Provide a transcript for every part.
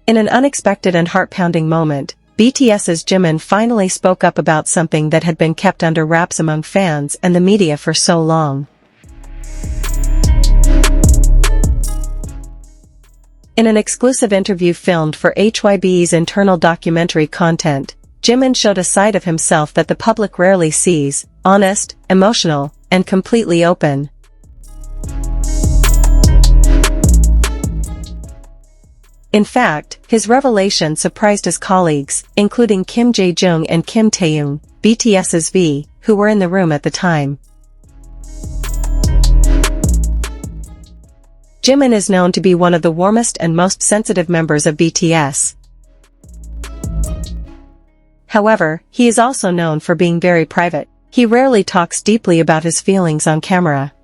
In an unexpected and heart-pounding moment, BTS's Jimin finally spoke up about something that had been kept under wraps among fans and the media for so long. In an exclusive interview filmed for HYBE's internal documentary content, Jimin showed a side of himself that the public rarely sees: honest, emotional, and completely open. In fact, his revelation surprised his colleagues, including Kim Jaejoong and Kim Taehyung, BTS's V, who were in the room at the time. Jimin is known to be one of the warmest and most sensitive members of BTS. However, he is also known for being very private. He rarely talks deeply about his feelings on camera.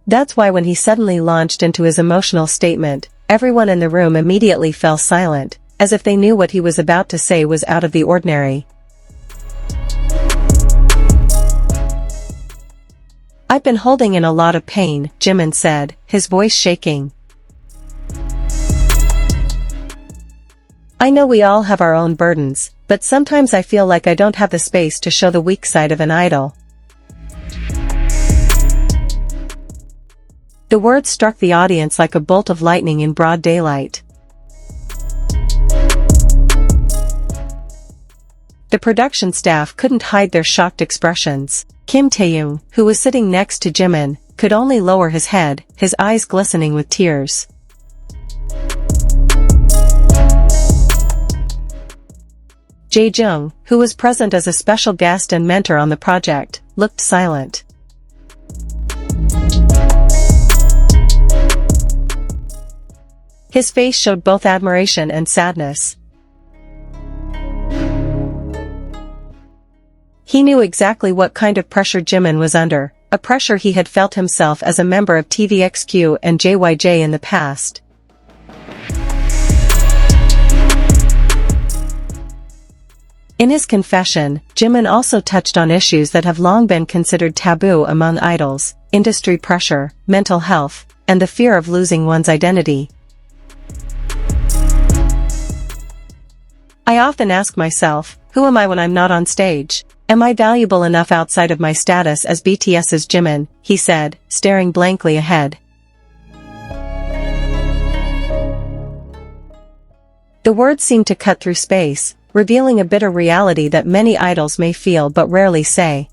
That's why when he suddenly launched into his emotional statement, everyone in the room immediately fell silent, as if they knew what he was about to say was out of the ordinary. "I've been holding in a lot of pain," Jimin said, his voice shaking. "I know we all have our own burdens, but sometimes I feel like I don't have the space to show the weak side of an idol." The words struck the audience like a bolt of lightning in broad daylight. The production staff couldn't hide their shocked expressions. Kim Taehyung, who was sitting next to Jimin, could only lower his head, his eyes glistening with tears. Jaejoong, who was present as a special guest and mentor on the project, looked silent. His face showed both admiration and sadness. He knew exactly what kind of pressure Jimin was under, a pressure he had felt himself as a member of TVXQ and JYJ in the past. In his confession, Jimin also touched on issues that have long been considered taboo among idols: industry pressure, mental health, and the fear of losing one's identity. "I often ask myself, who am I when I'm not on stage? Am I valuable enough outside of my status as BTS's Jimin?" he said, staring blankly ahead. The words seemed to cut through space, revealing a bitter reality that many idols may feel but rarely say.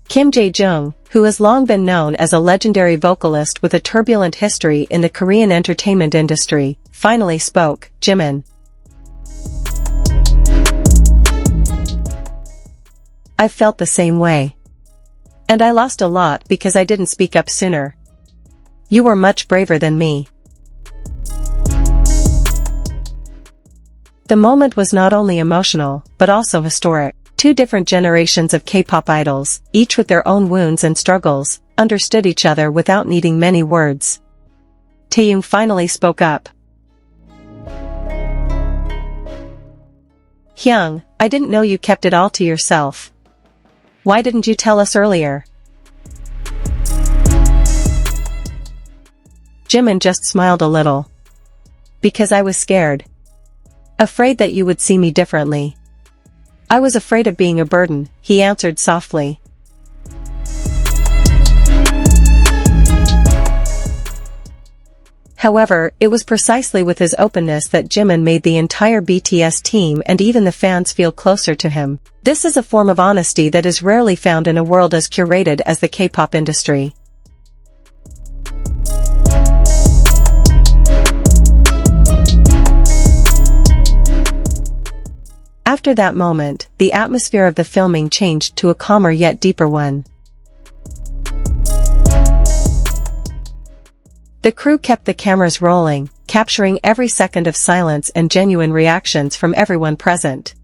Kim Jae-joong, who has long been known as a legendary vocalist with a turbulent history in the Korean entertainment industry, finally spoke. "Jimin, I've felt the same way. And I lost a lot because I didn't speak up sooner. You were much braver than me." The moment was not only emotional, but also historic. Two different generations of K-pop idols, each with their own wounds and struggles, understood each other without needing many words. Taehyung finally spoke up. "Hyung, I didn't know you kept it all to yourself. Why didn't you tell us earlier?" Jimin just smiled a little. "Because I was scared. Afraid that you would see me differently. I was afraid of being a burden," he answered softly. However, it was precisely with his openness that Jimin made the entire BTS team and even the fans feel closer to him. This is a form of honesty that is rarely found in a world as curated as the K-pop industry. After that moment, the atmosphere of the filming changed to a calmer yet deeper one. The crew kept the cameras rolling, capturing every second of silence and genuine reactions from everyone present.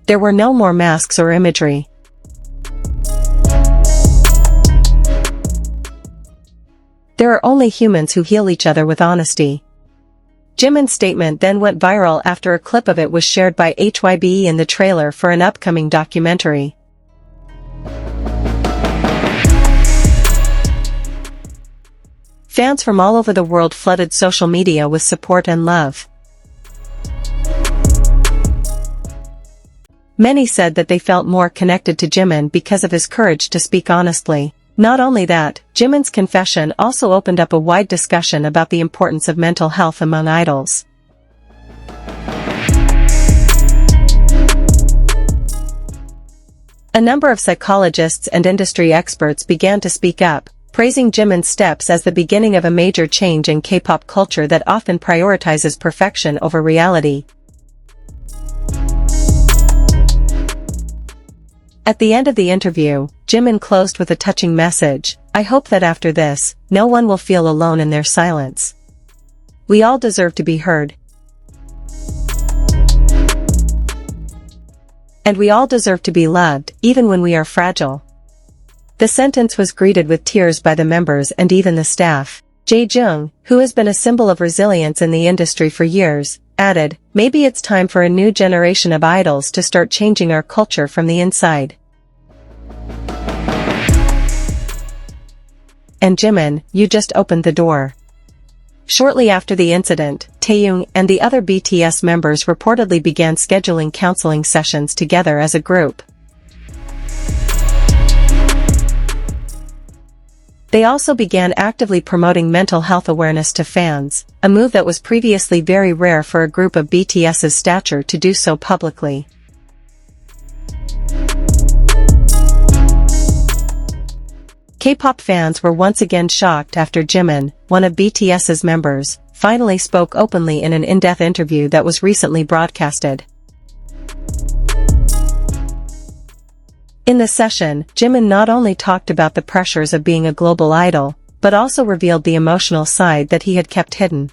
There were no more masks or imagery. There are only humans who heal each other with honesty. Jimin's statement then went viral after a clip of it was shared by HYBE in the trailer for an upcoming documentary. Fans from all over the world flooded social media with support and love. Many said that they felt more connected to Jimin because of his courage to speak honestly. Not only that, Jimin's confession also opened up a wide discussion about the importance of mental health among idols. A number of psychologists and industry experts began to speak up, praising Jimin's steps as the beginning of a major change in K-pop culture that often prioritizes perfection over reality. At the end of the interview, Jimin closed with a touching message: "I hope that after this, no one will feel alone in their silence. We all deserve to be heard. And we all deserve to be loved, even when we are fragile." The sentence was greeted with tears by the members and even the staff. Jaejoong, who has been a symbol of resilience in the industry for years, added, "Maybe it's time for a new generation of idols to start changing our culture from the inside." And Jimin, you just opened the door. Shortly after the incident, Taehyung and the other BTS members reportedly began scheduling counseling sessions together as a group. They also began actively promoting mental health awareness to fans, a move that was previously very rare for a group of BTS's stature to do so publicly. K-pop fans were once again shocked after Jimin, one of BTS's members, finally spoke openly in an in-depth interview that was recently broadcasted. In the session, Jimin not only talked about the pressures of being a global idol, but also revealed the emotional side that he had kept hidden.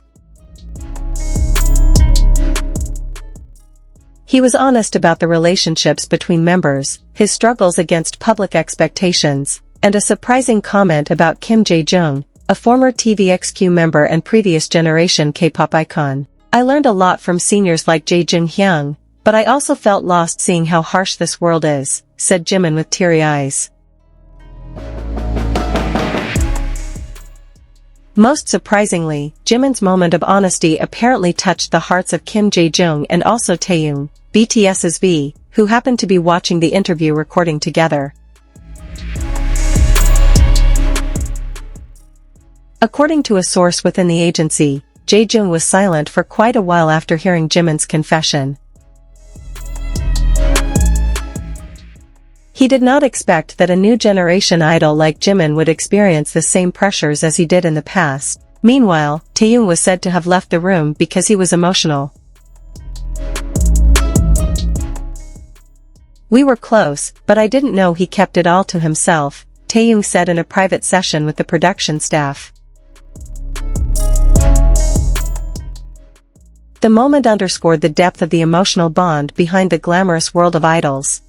He was honest about the relationships between members, his struggles against public expectations, and a surprising comment about Kim Jaejoong, a former TVXQ member and previous generation K-pop icon. "I learned a lot from seniors like Jaejoong, but I also felt lost seeing how harsh this world is," said Jimin with teary eyes. Most surprisingly, Jimin's moment of honesty apparently touched the hearts of Kim Jaejoong and also Taehyung, BTS's V, who happened to be watching the interview recording together. According to a source within the agency, Jaejoong was silent for quite a while after hearing Jimin's confession. He did not expect that a new generation idol like Jimin would experience the same pressures as he did in the past. Meanwhile, Taehyung was said to have left the room because he was emotional. "We were close, but I didn't know he kept it all to himself," Taehyung said in a private session with the production staff. The moment underscored the depth of the emotional bond behind the glamorous world of idols.